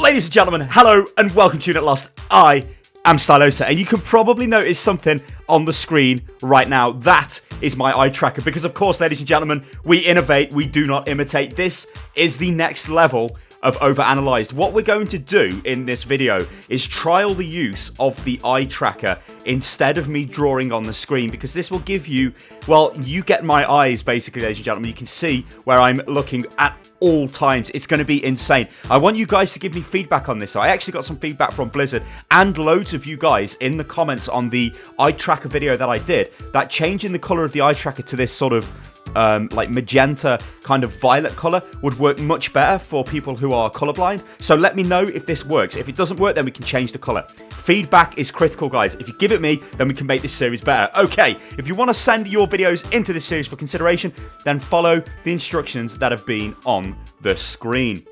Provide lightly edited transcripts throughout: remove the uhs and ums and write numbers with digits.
Ladies and gentlemen, hello and welcome to Unit Lost. I am Stylosa, and you can probably notice something on the screen right now. That is my eye tracker, because of course, ladies and gentlemen, we innovate, we do not imitate. This is the next level of OverAnalyzed. What we're going to do in this video is trial the use of the eye tracker instead of me drawing on the screen, because this will give you, well, you get my eyes basically, ladies and gentlemen. You can see where I'm looking at all times. It's going to be insane. I want you guys to give me feedback on this. So I actually got some feedback from Blizzard and loads of you guys in the comments on the eye tracker video that I did, that changing the color of the eye tracker to this sort of like magenta kind of violet color would work much better for people who are colorblind. So let me know if this works. If it doesn't work, then we can change the color. Feedback is critical, guys. If you give it me, then we can make this series better. Okay, if you want to send your videos into this series for consideration, then follow the instructions that have been on the screen.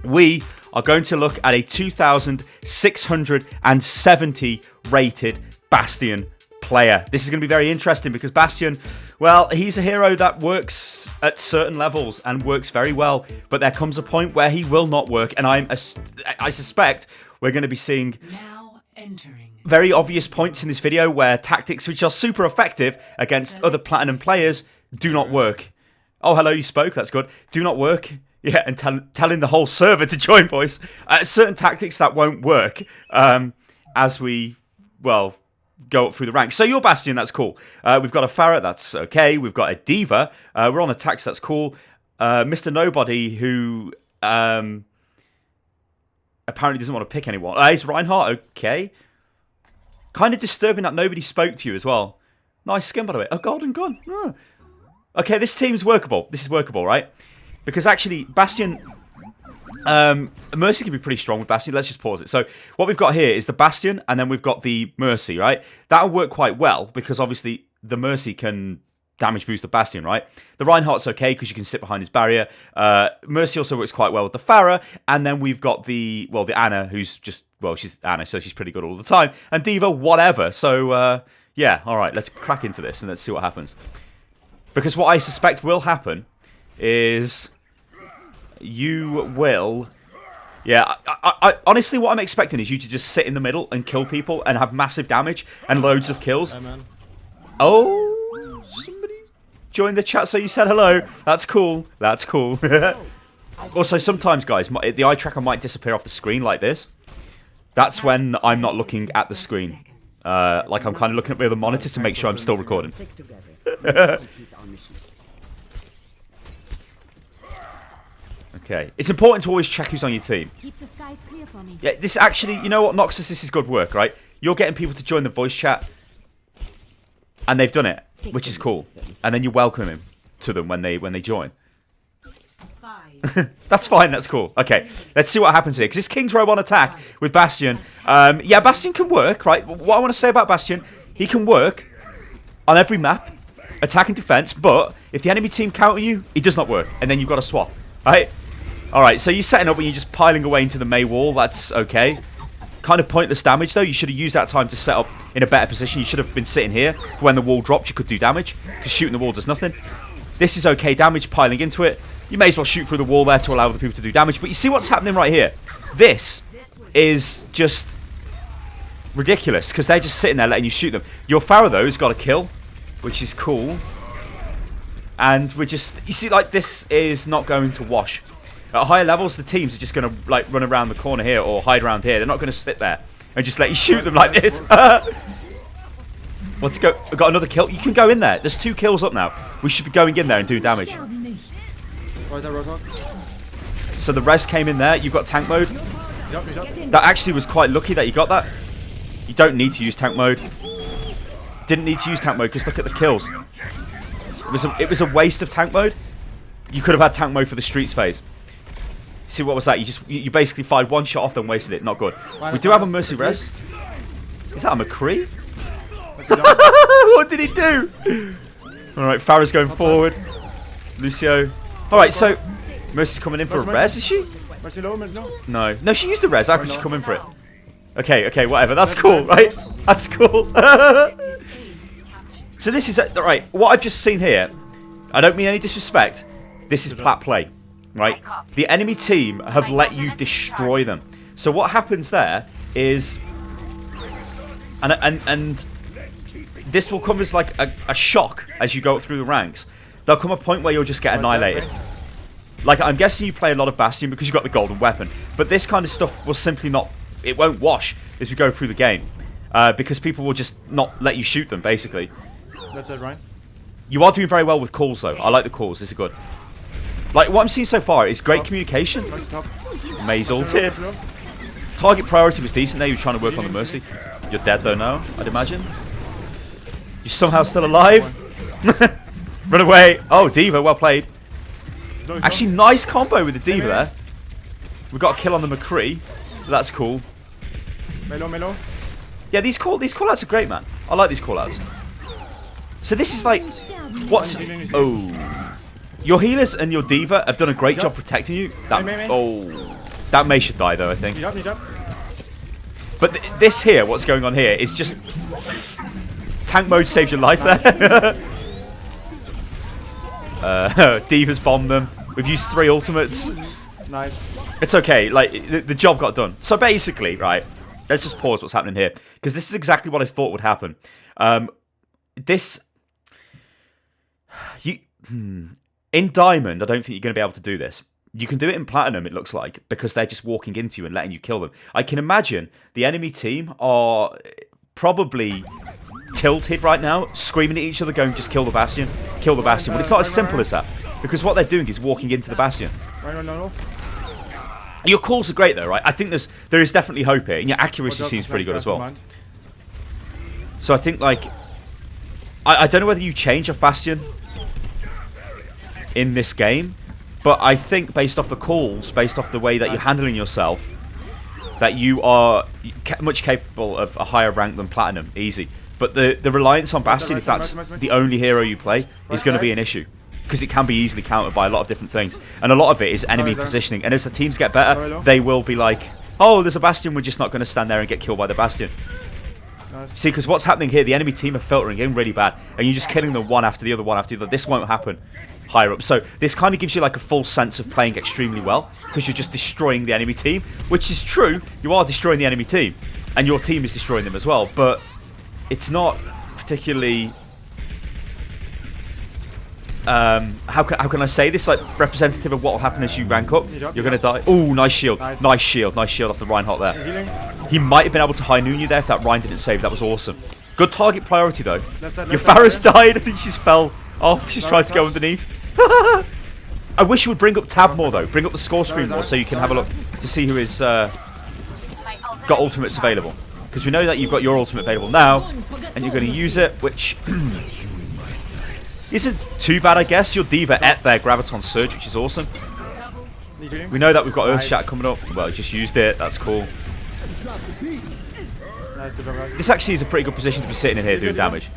We are going to look at a 2670 rated Bastion player. This is going to be very interesting because Bastion, well, he's a hero that works at certain levels and works very well, but there comes a point where he will not work, and I suspect we're going to be seeing very obvious points in this video where tactics which are super effective against other Platinum players do not work. Oh, hello, you spoke, that's good. Do not work. Yeah, and telling the whole server to join, boys. Certain tactics that won't work as we, well, go up through the ranks. So you're Bastion, that's cool. We've got a Farah, that's okay. We've got a Diva. We're on attacks, that's cool. Mr. Nobody, who apparently doesn't want to pick anyone. Is Reinhardt okay? Kind of disturbing that nobody spoke to you as well. Nice skin, by the way. A golden gun. Oh. Okay, this team's workable. This is workable, right? Because actually, Bastion... Mercy can be pretty strong with Bastion. Let's just pause it. So what we've got here is the Bastion, and then we've got the Mercy, right? That'll work quite well because obviously the Mercy can damage boost the Bastion, right? The Reinhardt's okay because you can sit behind his barrier. Mercy also works quite well with the Farah, and then we've got the Ana, who's just, well, she's Ana, so she's pretty good all the time, and Diva, whatever. So yeah, all right, let's crack into this and let's see what happens. Because what I suspect will happen is you will... Yeah, I honestly, what I'm expecting is you to just sit in the middle and kill people and have massive damage and loads of kills. Oh, somebody joined the chat, so you said hello. That's cool. That's cool. Also, sometimes, guys, the eye tracker might disappear off the screen like this. That's when I'm not looking at the screen. Like I'm kind of looking at the monitors to make sure I'm still recording. Okay, it's important to always check who's on your team. Keep the skies clear for me. Yeah, this actually, you know what, Noxus, this is good work, right? You're getting people to join the voice chat, and they've done it, which is cool. And then you welcome him to them when they join. That's fine, that's cool. Okay, let's see what happens here, because it's King's Robe on attack with Bastion. Yeah, Bastion can work, right? What I want to say about Bastion, he can work on every map, attack and defense, but if the enemy team counter you, he does not work, and then you've got to swap, right? Alright, so you're setting up when you're just piling away into the May wall. That's okay. Kind of pointless damage, though. You should have used that time to set up in a better position. You should have been sitting here. When the wall drops, you could do damage, because shooting the wall does nothing. This is okay damage, piling into it. You may as well shoot through the wall there to allow other people to do damage. But you see what's happening right here? This is just ridiculous, because they're just sitting there letting you shoot them. Your Farah, though, has got a kill, which is cool. And we're just... You see, like, this is not going to wash. At higher levels, the teams are just going to like run around the corner here or hide around here. They're not going to sit there and just let you shoot them like this. Let's go. We've got another kill. You can go in there. There's 2 kills up now. We should be going in there and doing damage. So the res came in there. You've got tank mode. That actually was quite lucky that you got that. You don't need to use tank mode. Didn't need to use tank mode because look at the kills. It was a waste of tank mode. You could have had tank mode for the streets phase. See, what was that? You basically fired one shot off, then wasted it. Not good. We do have a Mercy res. Is that a McCree? What did he do? Alright, Farah's going forward. Lucio. Alright, so Mercy's coming in for a res, is she? No. No, she used the res. How could she come in for it? Okay, whatever. That's cool, right? That's cool. So this is... Alright, what I've just seen here, I don't mean any disrespect. This is plat play. Right? The enemy team have let you destroy them. So what happens there is, and this will come as like a shock as you go up through the ranks. There'll come a point where you'll just get annihilated. Like, I'm guessing you play a lot of Bastion because you've got the golden weapon, but this kind of stuff will simply not, it won't wash as we go through the game, because people will just not let you shoot them, basically. That's it, right? You are doing very well with calls, though. I like the calls. This is good. Like, what I'm seeing so far is great communication. Maze ulted. Target priority was decent there. You were trying to work on the Mercy. You're dead, though, now, I'd imagine. You're somehow still alive. Run away. Oh, D.Va, well played. Actually, nice combo with the D.Va there. We got a kill on the McCree, so that's cool. Melo. Yeah, these call-outs are great, man. I like these call-outs. So this is like, what's... Oh. Your healers and your D.Va have done a great job protecting you. That Mei should die, though, I think. But this here, what's going on here, is just... Tank mode saved your life there. D.Va's bombed them. We've used 3 ultimates. Nice. It's okay, like, the job got done. So basically, right, let's just pause what's happening here. Because this is exactly what I thought would happen. In Diamond, I don't think you're going to be able to do this. You can do it in Platinum, it looks like, because they're just walking into you and letting you kill them. I can imagine the enemy team are probably tilted right now, screaming at each other, going, just kill the Bastion, kill the Bastion. But it's not as simple as that, because what they're doing is walking into the Bastion. Your calls are great, though, right? I think there is definitely hope here, and your accuracy seems pretty good as well. So I think, like, I don't know whether you change off Bastion in this game, but I think based off the calls, based off the way that you're handling yourself, that you are much capable of a higher rank than Platinum, easy. But the reliance on Bastion, if that's the only hero you play, is going to be an issue. Because it can be easily countered by a lot of different things. And a lot of it is enemy positioning. And as the teams get better, they will be like, oh, there's a Bastion, we're just not going to stand there and get killed by the Bastion. See, because what's happening here, the enemy team are filtering in really bad. And you're just killing them one after the other, one after the other. This won't happen higher up. So this kind of gives you like a full sense of playing extremely well. Because you're just destroying the enemy team. Which is true, you are destroying the enemy team. And your team is destroying them as well. But it's not particularly... how can I say this? Like, representative of what will happen as you rank up. You're going to die. Oh, nice shield. Nice shield off the Reinhardt there. He might have been able to high noon you there if that Rein didn't save. That was awesome. Good target priority, though. Your Pharah's died. I think she's fell off. She's tried to go underneath. I wish you would bring up tab more, though. Bring up the score screen more so you can have a look to see who is got ultimates available. Because we know that you've got your ultimate available now, and you're going to use it, which... isn't too bad, I guess. Your D.Va ate their Graviton Surge, which is awesome. We know that we've got Earth Shatter coming up. Well, just used it. That's cool. This actually is a pretty good position to be sitting in here doing damage.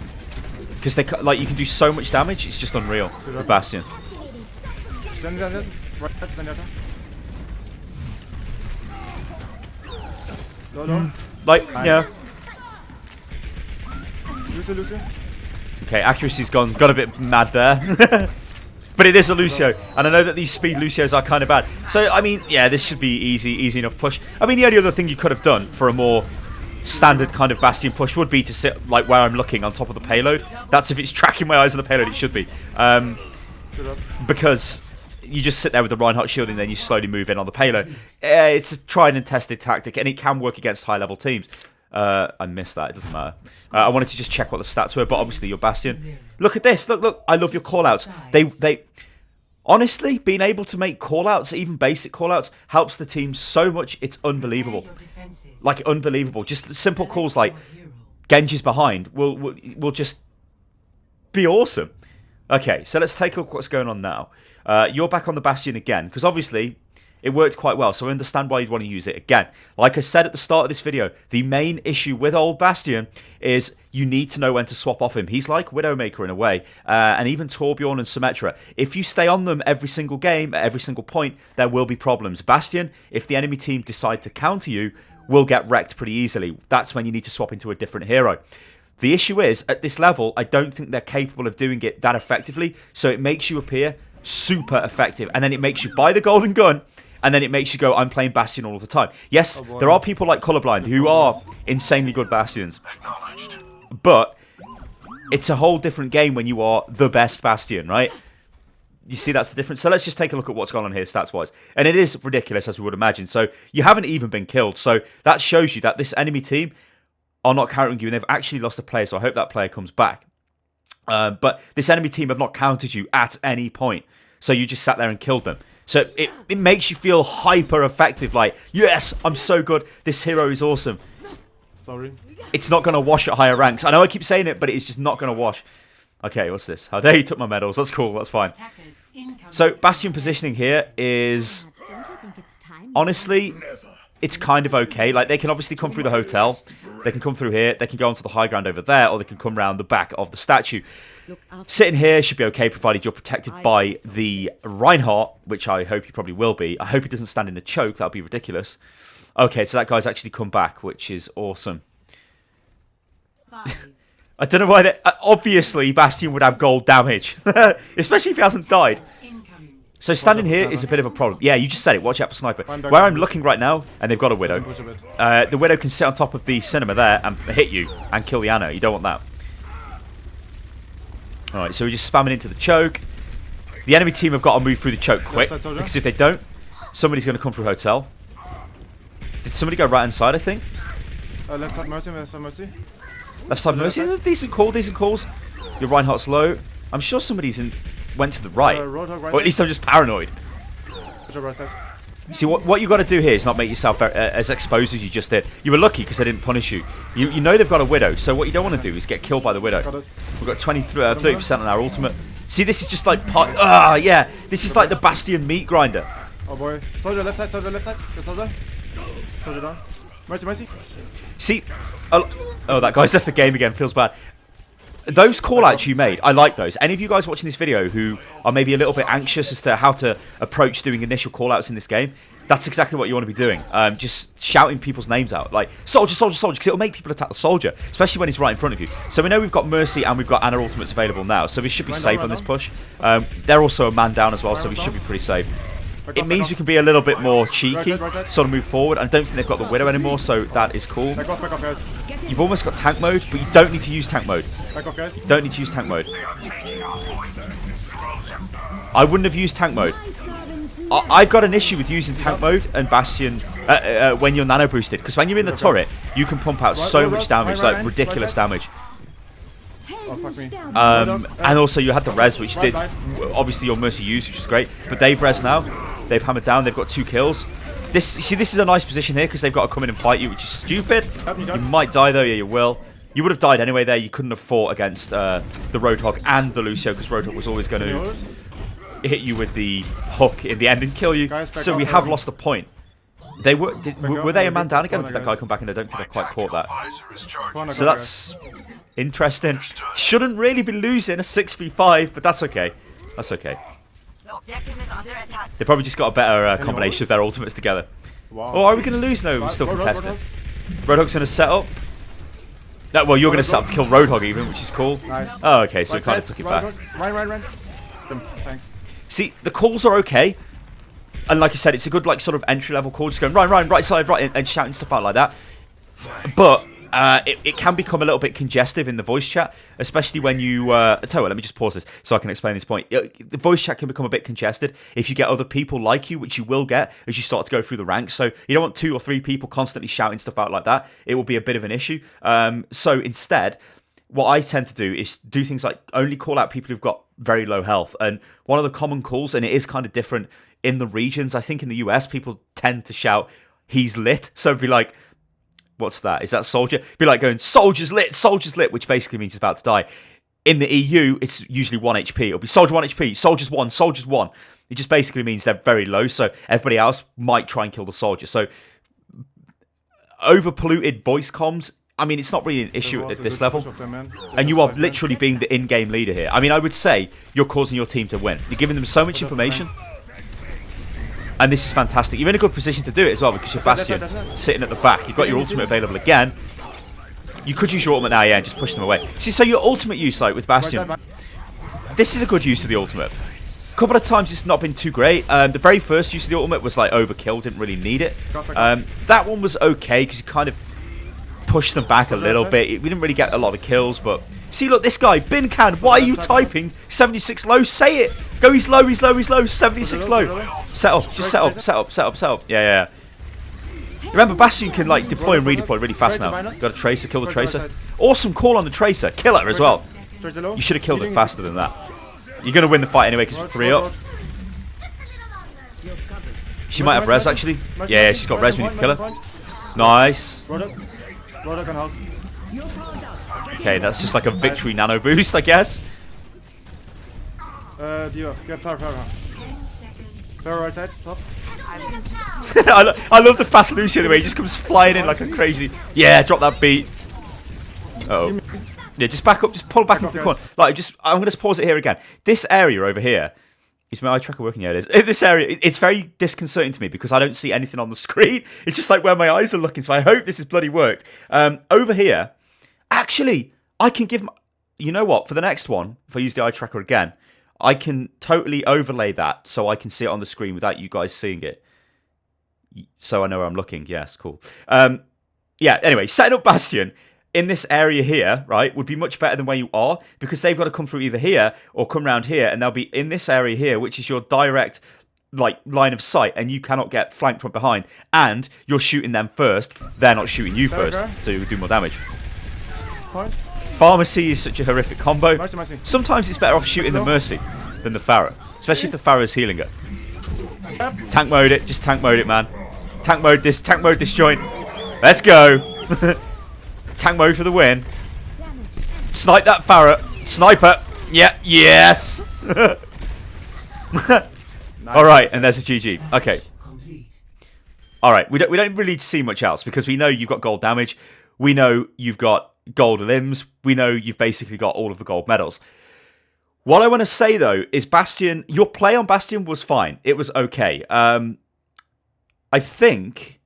Because they like you can do so much damage, it's just unreal with Bastion. Like, yeah. Okay, accuracy's got a bit mad there. But it is a Lucio, and I know that these speed Lucios are kind of bad. So, I mean, yeah, this should be easy enough push. I mean, the only other thing you could have done for a more standard kind of Bastion push would be to sit, like, where I'm looking on top of the payload. That's if it's tracking my eyes on the payload, it should be. Because you just sit there with the Reinhardt shield and then you slowly move in on the payload. It's a tried and tested tactic, and it can work against high-level teams. I missed that. It doesn't matter. I wanted to just check what the stats were, but obviously your Bastion. Look at this. Look. I love your callouts. They honestly, being able to make callouts, even basic callouts, helps the team so much. It's unbelievable. Like, unbelievable. Just simple calls like Genji's behind will just be awesome. Okay, so let's take a look at what's going on now. You're back on the Bastion again, because obviously it worked quite well, so I understand why you'd want to use it again. Like I said at the start of this video, the main issue with old Bastion is you need to know when to swap off him. He's like Widowmaker in a way, and even Torbjorn and Symmetra. If you stay on them every single game, at every single point, there will be problems. Bastion, if the enemy team decide to counter you, will get wrecked pretty easily. That's when you need to swap into a different hero. The issue is, at this level, I don't think they're capable of doing it that effectively, so it makes you appear super effective, and then it makes you buy the golden gun, and then it makes you go, I'm playing Bastion all the time. Yes, there are people like Colorblind who are insanely good Bastions, but it's a whole different game when you are the best Bastion, right? You see, that's the difference. So let's just take a look at what's gone on here stats-wise. And it is ridiculous, as we would imagine. So you haven't even been killed. So that shows you that this enemy team are not countering you, and they've actually lost a player. So I hope that player comes back. But this enemy team have not countered you at any point. So you just sat there and killed them. So it makes you feel hyper effective. Like, yes, I'm so good. This hero is awesome. Sorry. It's not going to wash at higher ranks. I know I keep saying it, but it's just not going to wash. Okay, what's this? How dare you took my medals. That's cool. That's fine. So Bastion positioning here is... honestly, it's kind of okay. Like, they can obviously come through the hotel. They can come through here. They can go onto the high ground over there, or they can come around the back of the statue. Sitting here should be okay, provided you're protected by the Reinhardt, which I hope you probably will be. I hope he doesn't stand in the choke. That would be ridiculous. Okay, so that guy's actually come back, which is awesome. I don't know why they... obviously, Bastion would have gold damage. Especially if he hasn't died. So standing here is a bit of a problem. Yeah, you just said it. Watch out for sniper. Where I'm looking right now, and they've got a Widow. The Widow can sit on top of the cinema there and hit you and kill the Anna. You don't want that. Alright, so we're just spamming into the choke. The enemy team have got to move through the choke quick, because if they don't, somebody's going to come through hotel. Did somebody go right inside, I think? Left side mercy, left side mercy. Left side mercy. Decent call, decent calls. Your Reinhardt's low. I'm sure somebody's went to the right. Or at least I'm just paranoid. See, what you got to do here is not make yourself as exposed as you just did. You were lucky because they didn't punish you. You know they've got a Widow, so what you don't want to do is get killed by the Widow. We've got 30% on our ultimate. See, this is just like... yeah. This is like the Bastion meat grinder. Oh boy. Soldier left side, soldier left side. Soldier. Soldier down. Mercy, mercy. See... oh, that guy's left the game again. Feels bad. Those call-outs you made, I like those. Any of you guys watching this video who are maybe a little bit anxious as to how to approach doing initial call-outs in this game, that's exactly what you want to be doing. Just shouting people's names out. Like, soldier, soldier, soldier, because it'll make people attack the soldier, especially when he's right in front of you. So we know we've got Mercy and we've got Anna ultimates available now, so we should be safe on this push. They're also a man down as well, so we should be pretty safe. It means we can be a little bit more cheeky, sort of move forward. I don't think they've got the Widow anymore, so that is cool. You've almost got tank mode, but you don't need to use tank mode. Don't need to use tank mode. I wouldn't have used tank mode. I've got an issue with using tank mode and Bastion when you're nano boosted, because when you're in the turret, you can pump out so much damage, like ridiculous damage. Oh, fuck me. And also you had the res, which did obviously your Mercy used, which is great. But they've res now. They've hammered down. They've got 2 kills. This is a nice position here because they've got to come in and fight you, which is stupid. You might die though. Yeah, you will. You would have died anyway there. You couldn't have fought against the Roadhog and the Lucio because Roadhog was always going to hit you with the hook in the end and kill you. So we have lost the point. They were they a man down again? Or did that guy come back? And I don't think I quite caught that. So that's interesting. Shouldn't really be losing a 6v5, but that's okay. That's okay. They probably just got a better combination of their ultimates together. Oh, are we going to lose? No, we're still contesting. Roadhog's going to set up. No, well, you're going to set up to kill Roadhog even, which is cool. Oh, okay, so we kind of took it back. Run. Thanks. See, the calls are okay. And like I said, it's a good like sort of entry-level call. Just going, Ryan, right side, right, and shouting stuff out like that. But it can become a little bit congestive in the voice chat, especially when you... tell you what, let me just pause this so I can explain this point. The voice chat can become a bit congested if you get other people like you, which you will get as you start to go through the ranks. So you don't want 2 or 3 people constantly shouting stuff out like that. It will be a bit of an issue. So instead, what I tend to do is do things like only call out people who've got very low health. And one of the common calls, and it is kind of different in the regions, I think in the US, people tend to shout, he's lit. So it'd be like... what's that? Is that soldier? Be like going, soldier's lit, which basically means he's about to die. In the EU, it's usually 1 HP. It'll be soldier 1 HP, soldiers 1. It just basically means they're very low, so everybody else might try and kill the soldier. So, over-polluted voice comms, I mean, it's not really an issue at this level. And you are literally being the in-game leader here. I mean, I would say you're causing your team to win. You're giving them so much information. And this is fantastic. You're in a good position to do it as well because you're Bastion sitting at the back. You've got your ultimate available again. You could use your ultimate now, yeah, and just push them away. See, so your ultimate use, like with Bastion, this is a good use of the ultimate. A couple of times it's not been too great. The very first use of the ultimate was like overkill, didn't really need it. That one was okay because you kind of pushed them back a little bit. We didn't really get a lot of kills, but see, look, this guy, bin can. Why are you typing 76 low? Say it. Go, he's low, he's low, he's low. 76 low. Set up, just set up, set up, set up, set up. Yeah. Remember, Bastion can like deploy and redeploy really fast now. Got a tracer, kill the tracer. Awesome call on the tracer, kill her as well. You should have killed it faster than that. You're gonna win the fight anyway because we're 3 up. She might have res actually. Yeah, she's got res. We need to kill her. Nice. Okay, that's just like a victory nano boost, I guess. Right side, top. I love the fast Lucio the way he just comes flying in like a crazy. Yeah, drop that beat. Uh-oh. Yeah, just back up, just pull back into the corner. Like, I'm going to pause it here again. This area over here, is my eye tracker working? Yeah, it is. This area, it's very disconcerting to me because I don't see anything on the screen. It's just like where my eyes are looking. So I hope this has bloody worked. Over here, actually, I can give. You know what? For the next one, if I use the eye tracker again, I can totally overlay that so I can see it on the screen without you guys seeing it. So I know where I'm looking. Yes, cool. Yeah, anyway, setting up Bastion in this area here, right, would be much better than where you are because they've got to come through either here or come around here, and they'll be in this area here, which is your direct like line of sight, and you cannot get flanked from behind, and you're shooting them first. They're not shooting you first, so you do more damage. Pharmacy is such a horrific combo. Sometimes it's better off shooting the Mercy than the Pharah, especially if the Pharah is healing it. Tank mode it, just tank mode it, man. Tank mode this joint. Let's go. Tank mode for the win. Snipe that Pharah. Sniper. Yeah, yes. Alright, and there's a GG. Okay. Alright, we don't really need to see much else because we know you've got gold damage. We know you've got gold limbs. We know you've basically got all of the gold medals. What I want to say, though, is Bastion, your play on Bastion was fine. It was okay. I think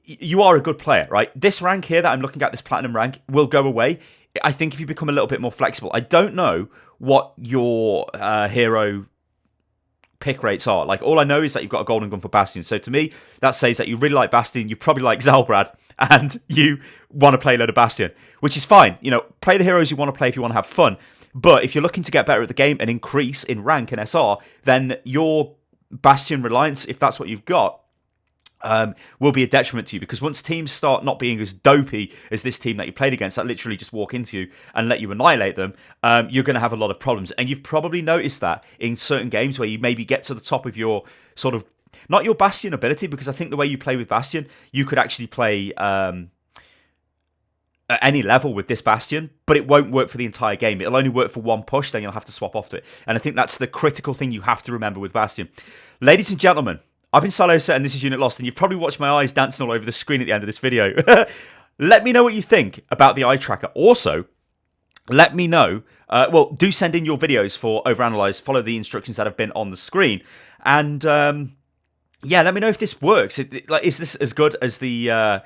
you are a good player, right? This rank here that I'm looking at, this platinum rank, will go away. I think if you become a little bit more flexible. I don't know what your hero pick rates are. Like, all I know is that you've got a golden gun for Bastion. So to me, that says that you really like Bastion, you probably like Zalbrad, and you want to play a load of Bastion, which is fine. You know, play the heroes you want to play if you want to have fun. But if you're looking to get better at the game and increase in rank and SR, then your Bastion reliance, if that's what you've got, will be a detriment to you, because once teams start not being as dopey as this team that you played against, that literally just walk into you and let you annihilate them, you're going to have a lot of problems. And you've probably noticed that in certain games where you maybe get to the top of your sort of, not your Bastion ability, because I think the way you play with Bastion, you could actually play at any level with this Bastion, but it won't work for the entire game. It'll only work for one push, then you'll have to swap off to it. And I think that's the critical thing you have to remember with Bastion. Ladies and gentlemen, I've been Stylosa, and this is Unit Lost, and you've probably watched my eyes dancing all over the screen at the end of this video. Let me know what you think about the eye tracker. Also, let me know, well, do send in your videos for OverAnalyzed, follow the instructions that have been on the screen, and yeah, let me know if this works. Is this as good as the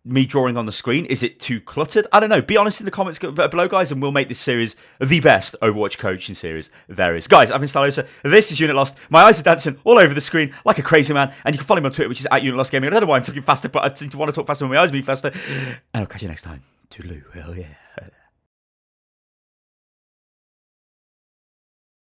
me drawing on the screen? Is it too cluttered? I don't know. Be honest in the comments below, guys, and we'll make this series the best Overwatch coaching series there is. Guys, I've been Stylosa. This is Unit Lost. My eyes are dancing all over the screen like a crazy man, and you can follow me on Twitter, which is @UnitLostGaming. I don't know why I'm talking faster, but I seem to want to talk faster when my eyes move faster. And I'll catch you next time. Toodaloo. Hell yeah.